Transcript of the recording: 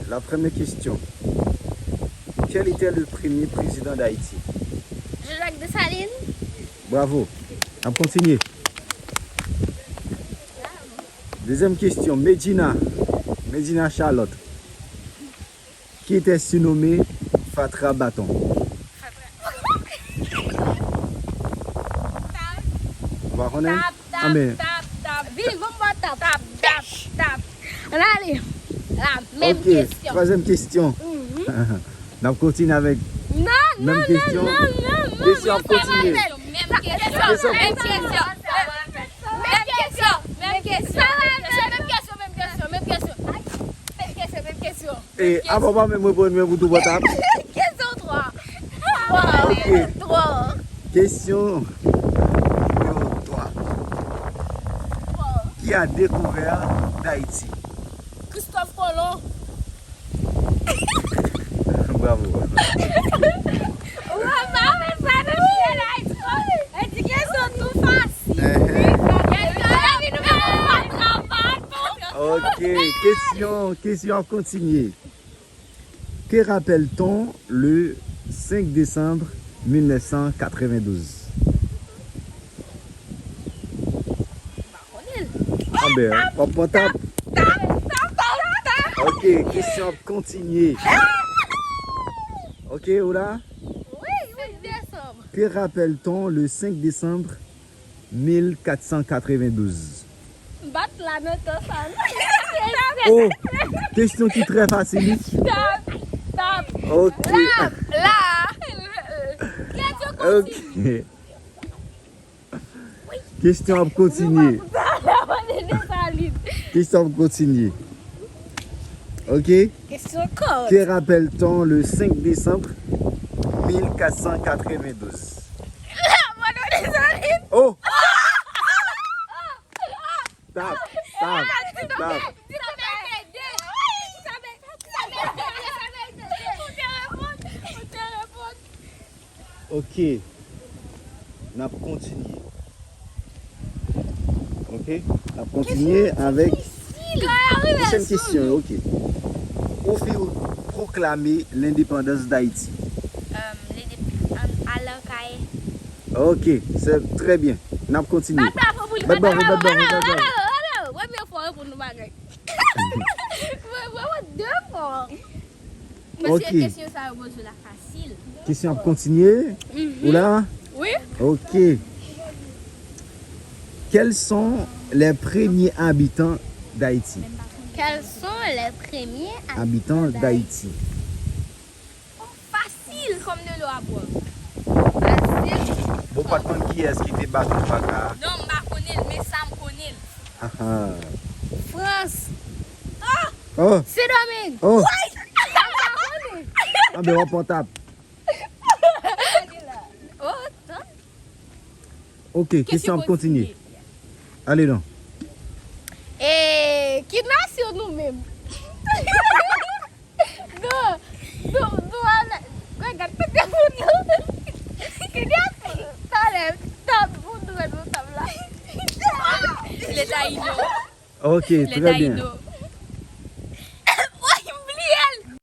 La première question. Quel était le premier président d'Haïti? Jacques Dessalines. Bravo. On continue. Deuxième question. Medina Charlotte. Qui était surnommé Fatra Bâton? On va reconnaître? Ah, mais... Vite, tap. Allez, la même Ok, question. troisième question. On continue avec même question. Question à continuer. Même question. Et avant moi, même vous tout votre table. Question 3. Ok. 3. Question numéro 3. Qui a découvert d'Haïti? Christophe Colomb. Bravo. Ok, question à continuer. Que rappelle-t-on le 5 décembre 1992? Ah ben, pas tape. Ok, question à continuer. Ok, Oula? Que rappelle-t-on le 5 décembre 1492? Battre la note ensemble. Oh, question qui est très facile. Tap. Ok. Question Ok. Question à continuer. Question à continuer. Ok. Question code. Que rappelle-t-on le 5 décembre 1492? Oh! Tape. Ok. On a continué. Ok. On a continué avec prochaine question. Ok. Où fut proclamer l'indépendance d'Haïti? À l'Ancaille. Ok, c'est très bien. On a continué. Ok. Question ça pose la facile. Question à continuer. Oula? Oui. Ok. Quels sont les premiers habitants d'Haïti? Quels sont les premiers Habitants d'Haïti. Facile comme de l'eau à boire. Facile. Bon, pas de qui est-ce qui était battu par là? Non, je connais, mais ça me connaît. Ah ah. France. Oh, C'est Domingue. oh. Ah ben, on prend tape. Oh, attends. Ok, question à continuer. Allez, non. Et kidnapping nous-mêmes. Nous, regarde, kidnapping. Ok, très bien.